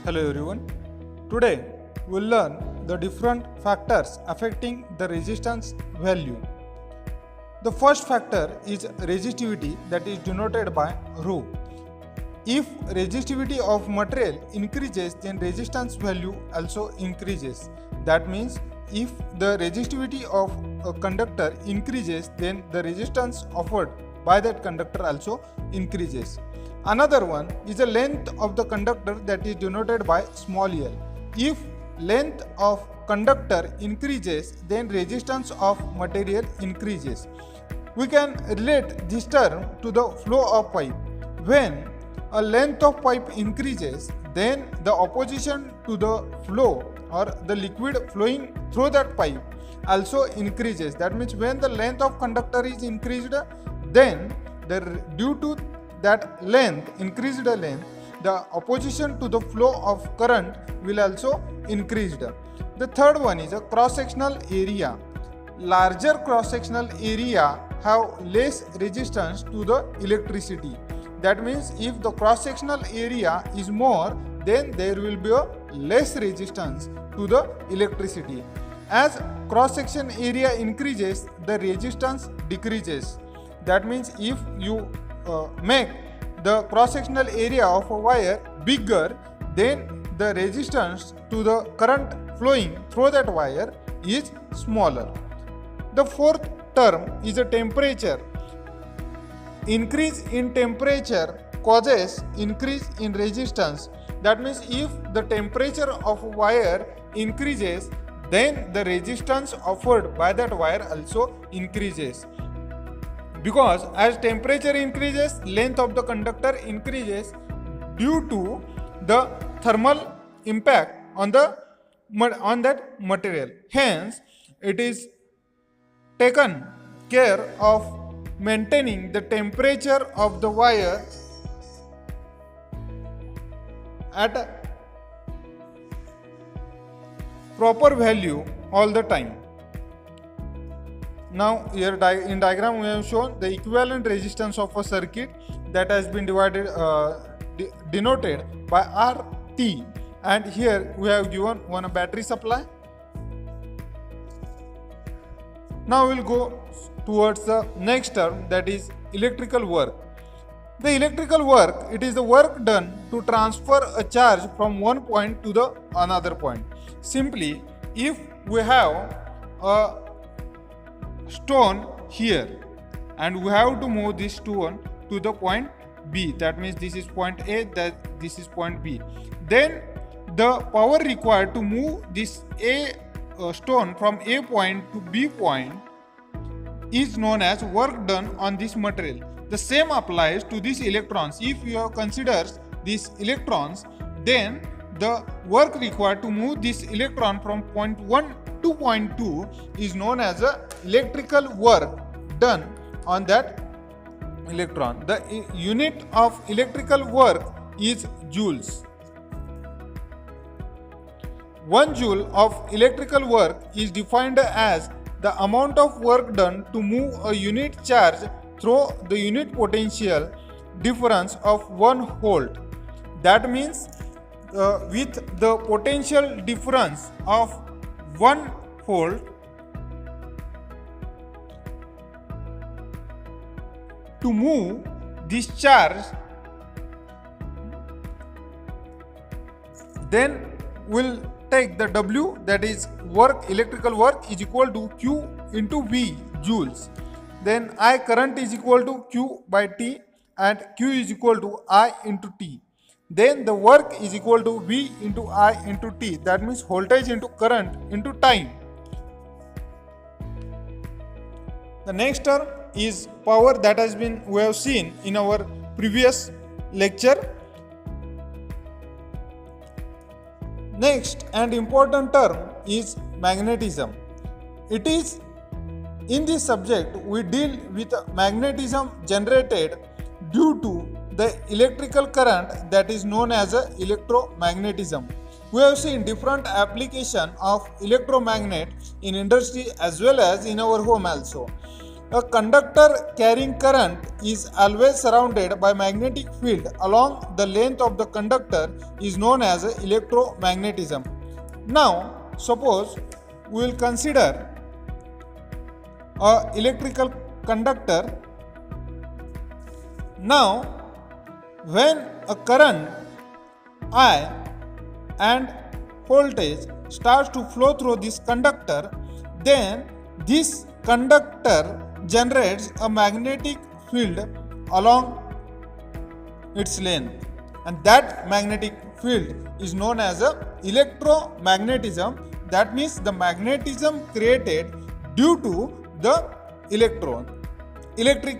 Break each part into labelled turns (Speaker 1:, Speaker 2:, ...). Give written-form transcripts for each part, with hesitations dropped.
Speaker 1: Hello everyone. Today we'll learn the different factors affecting the resistance value. The first factor is resistivity, that is denoted by ρ. If resistivity of material increases, then resistance value also increases. That means if the resistivity of a conductor increases, then the resistance offered by that conductor also increases. Another one is the length of the conductor, that is denoted by small l. If length of conductor increases, then resistance of material increases. We can relate this term to the flow of pipe. When a length of pipe increases, then the opposition to the flow or the liquid flowing through that pipe also increases. That means when the length of conductor is increased, then due to that increased length, the opposition to the flow of current will also increase. The third one is a cross-sectional area. Larger cross-sectional area have less resistance to the electricity. That means if the cross-sectional area is more, then there will be a less resistance to the electricity. As cross-section area increases, the resistance decreases. That means if you make the cross-sectional area of a wire bigger, then the resistance to the current flowing through that wire is smaller. The fourth term is a temperature. Increase in temperature causes increase in resistance. That means if the temperature of a wire increases, then the resistance offered by that wire also increases. Because as temperature increases, length of the conductor increases due to the thermal impact on that material. Hence, it is taken care of maintaining the temperature of the wire at a proper value all the time. Now here in diagram we have shown the equivalent resistance of a circuit that has been denoted by RT, and here we have given one battery supply. Now we will go towards the next term, that is electrical work. The electrical work, it is the work done to transfer a charge from one point to the another point. Simply, if we have a stone here and we have to move this stone to the point B, that means this is point A, that this is point B, then the power required to move this stone from A point to B point is known as work done on this material. The same applies to these electrons. If you have considered these electrons, then the work required to move this electron from point 1 to point 2 is known as a electrical work done on that electron. The unit of electrical work is joules. 1 joule of electrical work is defined as the amount of work done to move a unit charge through the unit potential difference of 1 volt. That means with the potential difference of 1 volt, to move this charge, then we'll take the W, that is electrical work is equal to Q into V joules. Then I current is equal to Q by T and Q is equal to I into T. Then the work is equal to V into I into T. That means voltage into current into time. The next term is power, that has been we have seen in our previous lecture. Next and important term is magnetism. It is in this subject we deal with magnetism generated due to the electrical current, that is known as electromagnetism. We have seen different application of electromagnet in industry as well as in our home also. A conductor carrying current is always surrounded by magnetic field along the length of the conductor is known as electromagnetism. Now, suppose we will consider a electrical conductor. Now, when a current I and voltage starts to flow through this conductor, then this conductor generates a magnetic field along its length, and that magnetic field is known as electromagnetism. That means the magnetism created due to the electric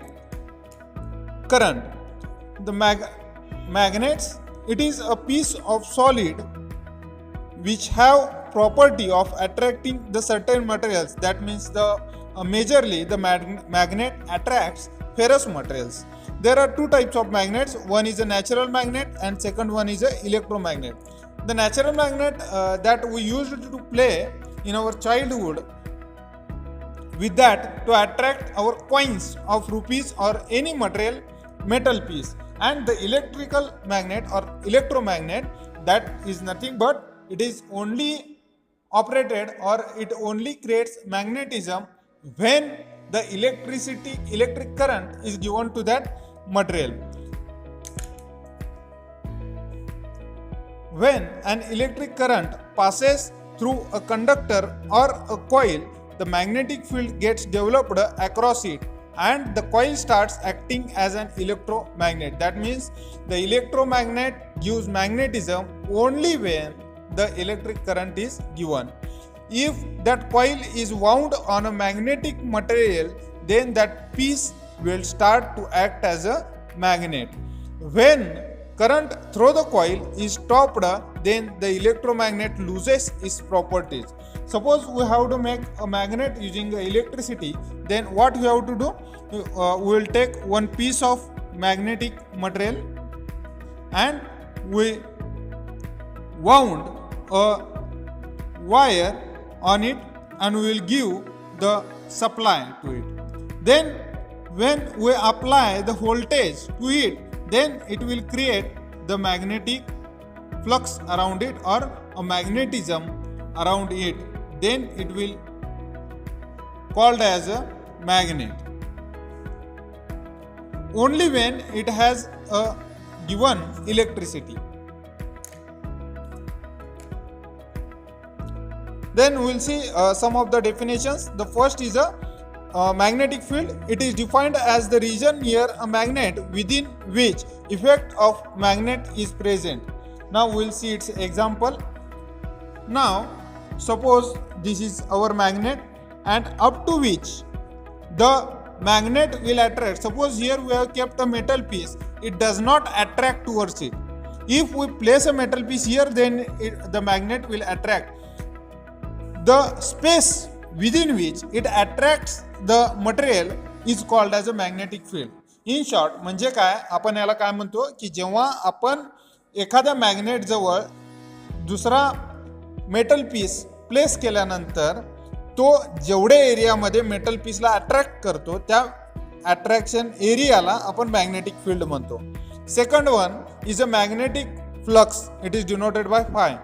Speaker 1: current. The magnets, it is a piece of solid which have property of attracting the certain materials. That means majorly the magnet attracts ferrous materials. There are two types of magnets. One is a natural magnet and second one is a electromagnet. The natural magnet that we used to play in our childhood, with that to attract our coins of rupees or any metal piece. And the electrical magnet or electromagnet, that is nothing but it is only operated or it only creates magnetism when the electric current is given to that material. When an electric current passes through a conductor or a coil, the magnetic field gets developed across it and the coil starts acting as an electromagnet. That means the electromagnet gives magnetism only when the electric current is given. If that coil is wound on a magnetic material, then that piece will start to act as a magnet. When current through the coil is stopped, then the electromagnet loses its properties. Suppose we have to make a magnet using electricity, then what we have to do? We will take one piece of magnetic material and we wound a wire on it and we will give the supply to it. Then when we apply the voltage to it, then it will create the magnetic flux around it or a magnetism around it. Then it will called as a magnet. Only when it has a given electricity. Then we will see some of the definitions. The first is a magnetic field. It is defined as the region near a magnet within which effect of magnet is present. Now we will see its example. Now suppose this is our magnet and up to which the magnet will attract. Suppose here we have kept a metal piece, it does not attract towards it. If we place a metal piece here, then the magnet will attract. The space within which it attracts the material is called as a magnetic field. In short, म्हणजे काय, आपण याला काय म्हणतो की जेव्हा आपण एखाद्या मॅग्नेट जवळ दुसरा मेटल पीस प्लेस केल्यानंतर तो जेवढे एरियामध्ये मेटल पीसला अट्रॅक्ट करतो त्या अट्रॅक्शन एरियाला आपण मॅग्नेटिक फील्ड म्हणतो. Second one is a magnetic flux. It is denoted by five.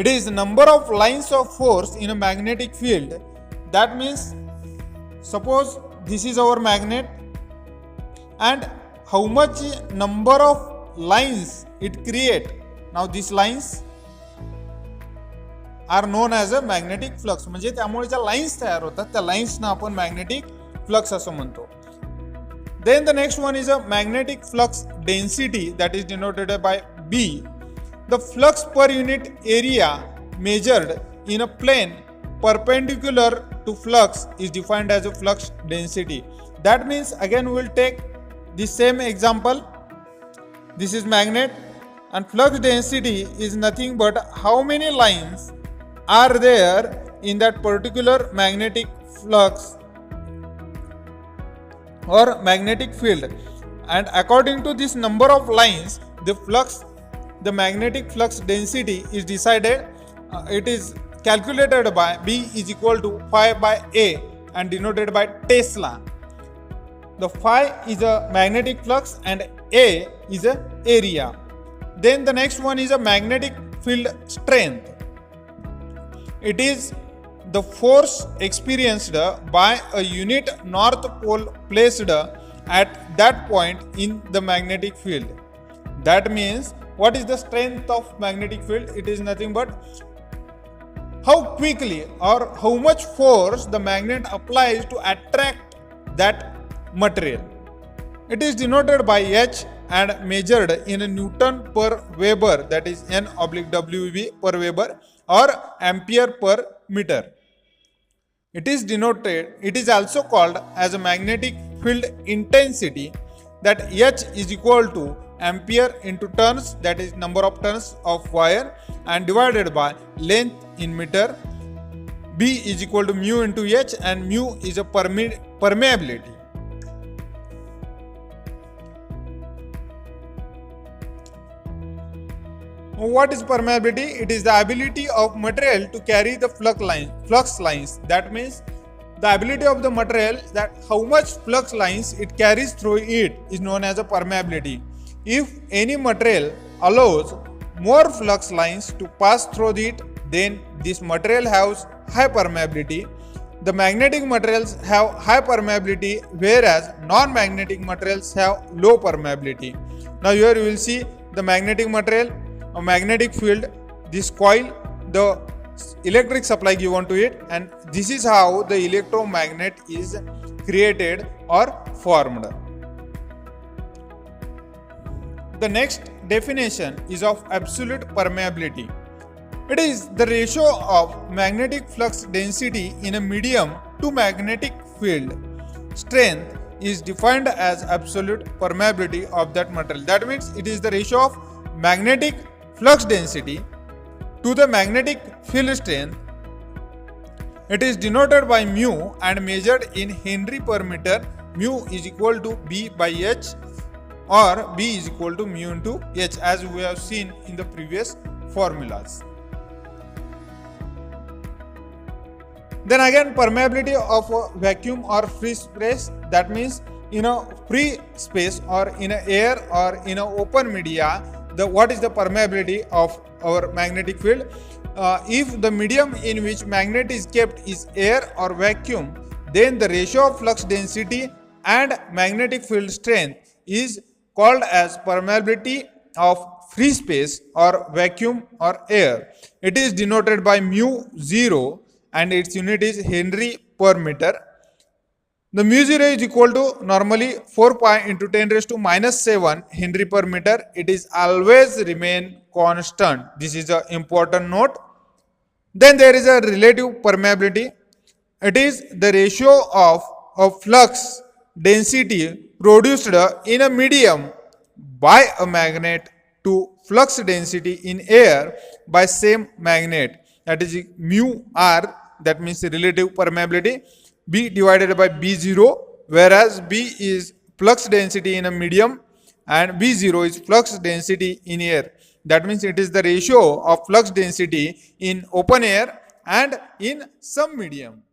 Speaker 1: It is number of lines of force in a magnetic field. That means suppose this is our magnet and how much number of lines it create. Now these lines are known as a magnetic flux. म्हणजे त्यामुळे ज्या lines तयार होतात त्या लाइन्सना आपण magnetic flux असं म्हणतो. Then the next one is a magnetic flux density that is denoted by B. The flux per unit area measured in a plane perpendicular to flux is defined as a flux density. That means again we will take the same example. This is magnet and flux density is nothing but how many lines are there in that particular magnetic flux or magnetic field, and according to this number of lines the magnetic flux density is decided. It is calculated by B is equal to phi by A, and denoted by Tesla. The phi is a magnetic flux and A is a area. Then the next one is a magnetic field strength. It is the force experienced by a unit north pole placed at that point in the magnetic field. That means, what is the strength of magnetic field? It is nothing but how quickly or how much force the magnet applies to attract that material. It is denoted by H and measured in Newton per Weber, that is N/WV per Weber, or ampere per meter. It is also called as a magnetic field intensity, that H is equal to ampere into turns, that is number of turns of wire, and divided by length in meter. B is equal to mu into H, and mu is a permeability. What is permeability? It is the ability of material to carry the flux lines. That means the ability of the material, that how much flux lines it carries through it, is known as a permeability. If any material allows more flux lines to pass through it, then this material has high permeability. The magnetic materials have high permeability, whereas non-magnetic materials have low permeability. Now here you will see the magnetic material, a magnetic field, this coil, the electric supply given to it, and this is how the electromagnet is created or formed. The next definition is of absolute permeability. It is the ratio of magnetic flux density in a medium to magnetic field strength is defined as absolute permeability of that material. That means it is the ratio of magnetic flux density to the magnetic field strength. It is denoted by mu and measured in Henry per meter. Mu is equal to B by H, or B is equal to mu into H, as we have seen in the previous formulas. Then again, permeability of a vacuum or free space, that means in a free space or in a air or in a open media, what is the permeability of our magnetic field? If the medium in which magnet is kept is air or vacuum, then the ratio of flux density and magnetic field strength is called as permeability of free space or vacuum or air. It is denoted by mu 0 and its unit is Henry per meter. The mu 0 is equal to normally 4 pi into 10 raised to minus 7 Henry per meter. It is always remain constant. This is an important note. Then there is a relative permeability. It is the ratio of flux density produced in a medium by a magnet to flux density in air by same magnet. That is mu r, that means relative permeability, B divided by B0, whereas B is flux density in a medium and B0 is flux density in air. That means it is the ratio of flux density in open air and in some medium.